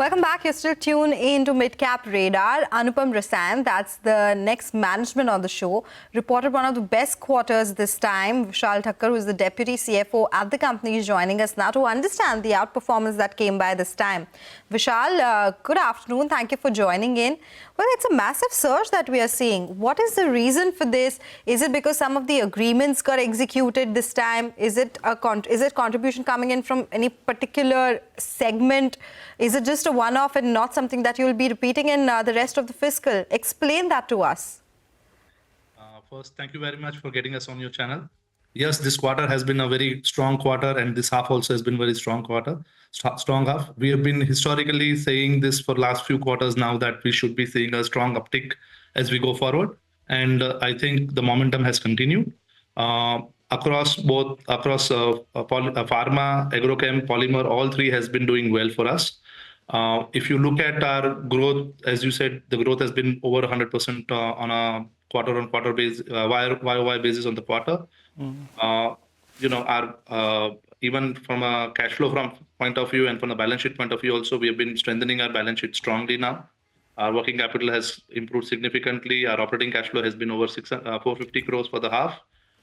Welcome back. You're still tuned into Mid-Cap Radar. Anupam Rasayan, that's the next management on the show, reported one of the best quarters this time. Vishal Thakkar, who is the Deputy CFO at the company, is joining us now to understand the outperformance that came by this time. Vishal, good afternoon. Thank you for joining in. Well, it's a massive surge that we are seeing. What is the reason for this? Is it because some of the agreements got executed this time? Is it contribution coming in from any particular segment? Is it just a one-off and not something that you will be repeating in the rest of the fiscal? Explain that to us. First, thank you very much for getting us on your channel. Yes, this quarter has been a very strong quarter, and this half also has been very strong half. We have been historically saying this for last few quarters now that we should be seeing a strong uptick as we go forward. And I think the momentum has continued. Across pharma, agrochem, polymer, all three has been doing well for us. If you look at our growth, as you said, the growth has been over 100% on a quarter-on-quarter basis, YOY basis on the quarter. Even from a cash flow point of view and from a balance sheet point of view also, we have been strengthening our balance sheet strongly now. Our working capital has improved significantly. Our operating cash flow has been over 450 crores for the half.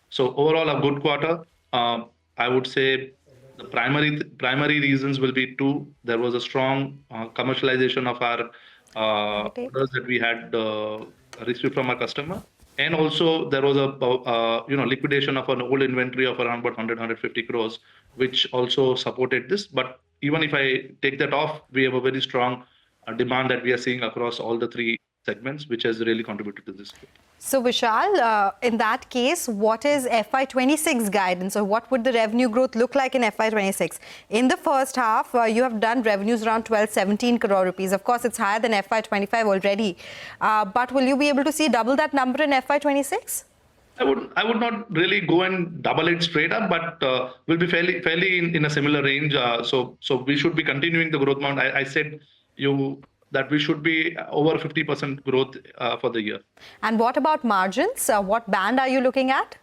So overall, a good quarter. I would say the primary reasons will be two. There was a strong commercialization of our orders that we had received from our customer, and also there was a liquidation of an old inventory of around about 150 crores, which also supported this. But even if I take that off, we have a very strong demand that we are seeing across all the three segments, which has really contributed to this. So Vishal, in that case, what is FY26 guidance, or what would the revenue growth look like in FY26? In the first half, you have done revenues around 12-17 crore rupees. Of course, it's higher than FY25 already. But will you be able to see double that number in FY26? I would not really go and double it straight up, but we'll be fairly in a similar range. So we should be continuing the growth amount. I said that we should be over 50% growth for the year. And what about margins? What band are you looking at?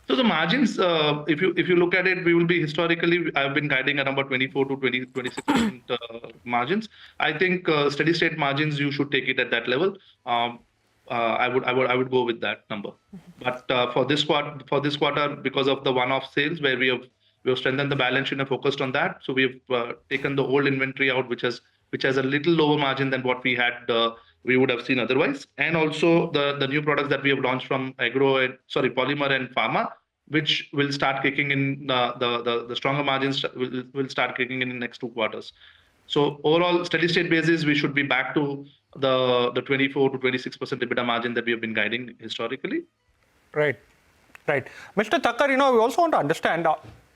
So the margins, if you look at it, we will be historically, I've been guiding at about 24 to 26% margins. I think steady state margins, you should take it at that level. I would go with that number. But for this quarter, because of the one-off sales where we have strengthened the balance sheet and focused on that, so we have taken the old inventory out, which has a little lower margin than what we would have seen otherwise. And also the new products that we have launched from polymer and pharma, which will start kicking in, the stronger margins will start kicking in the next 2 quarters. So overall, steady state basis, we should be back to the 24 to 26% EBITDA margin that we have been guiding historically. Right. Mr. Thakkar, we also want to understand,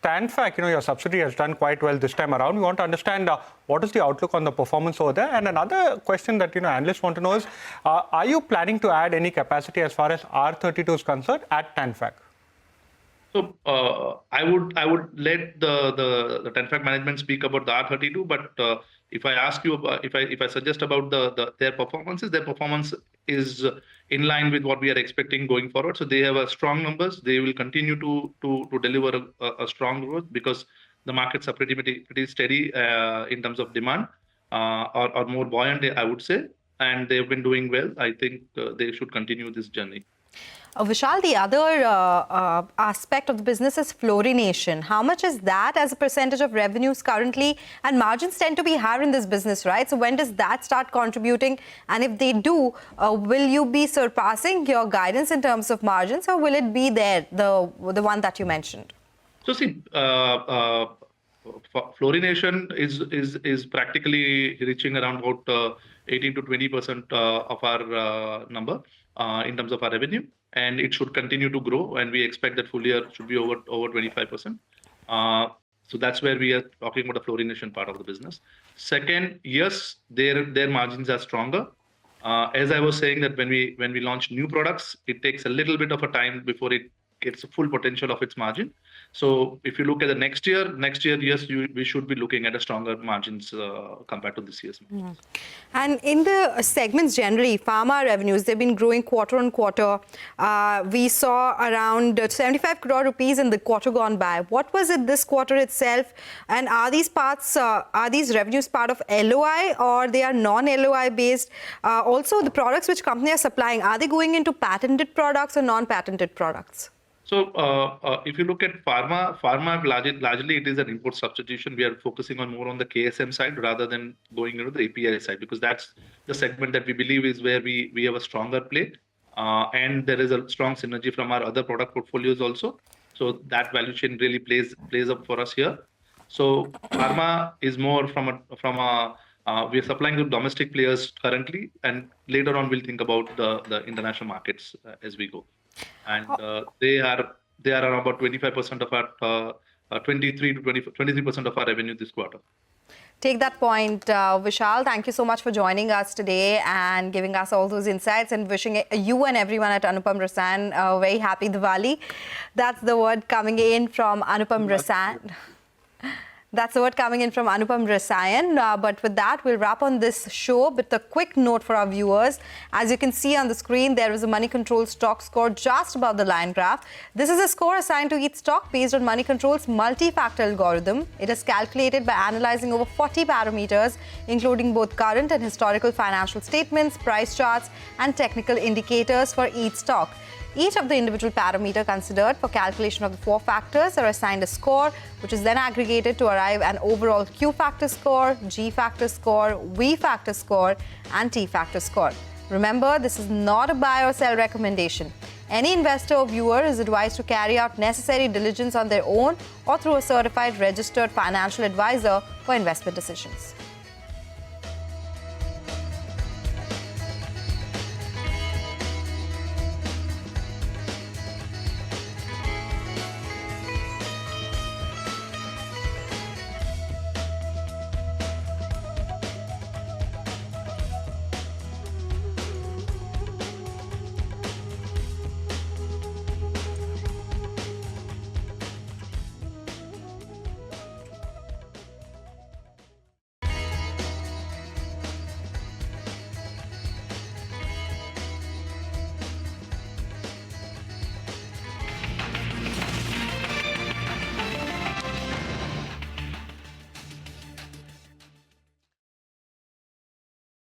TANFAC, your subsidiary has done quite well this time around. We want to understand what is the outlook on the performance over there. And another question that analysts want to know is, are you planning to add any capacity as far as R32 is concerned at TANFAC? So I would let the TANFAC management speak about the R32, but if I ask you, if I suggest about their performance is in line with what we are expecting going forward. So they have a strong numbers. They will continue to deliver a strong growth because the markets are pretty steady in terms of demand, or more buoyant, I would say, and they've been doing well. I think they should continue this journey. Vishal, the other aspect of the business is fluorination. How much is that as a percentage of revenues currently? And margins tend to be higher in this business, right? So when does that start contributing? And if they do, will you be surpassing your guidance in terms of margins, or will it be there, the one that you mentioned? So see, fluorination is practically reaching around about 18 to 20% of our number in terms of our revenue. And it should continue to grow, and we expect that full year should be over 25%. So that's where we are talking about the fluorination part of the business. Second, yes, their margins are stronger. As I was saying that when we launch new products, it takes a little bit of a time before it its full potential of its margin. So if you look at the next year, yes, we should be looking at a stronger margins compared to this year's. And in the segments generally, pharma revenues, they've been growing quarter on quarter. We saw around 75 crore rupees in the quarter gone by. What was it this quarter itself? And are these revenues part of LOI or they are non-LOI based? Also, the products which company are supplying, are they going into patented products or non-patented products? So if you look at pharma largely it is an import substitution. We are focusing on more on the KSM side rather than going into the API side, because that's the segment that we believe is where we have a stronger play. And there is a strong synergy from our other product portfolios also. So that value chain really plays up for us here. So pharma is more we are supplying to domestic players currently, and later on we'll think about the international markets as we go. And they are around about 25% of our 23% of our revenue this quarter. Take that point, Vishal. Thank you so much for joining us today and giving us all those insights, and wishing you and everyone at Anupam Rasayan a very happy Diwali. That's the word coming in from Anupam Rasayan. That's the word coming in from Anupam Rasayan. But with that, we'll wrap on this show with a quick note for our viewers. As you can see on the screen, there is a Money Control stock score just above the line graph. This is a score assigned to each stock based on Money Control's multi-factor algorithm. It is calculated by analyzing over 40 parameters, including both current and historical financial statements, price charts, and technical indicators for each stock. Each of the individual parameters considered for calculation of the 4 factors are assigned a score, which is then aggregated to arrive an overall Q factor score, G factor score, V factor score, and T factor score. Remember, this is not a buy or sell recommendation. Any investor or viewer is advised to carry out necessary diligence on their own or through a certified registered financial advisor for investment decisions.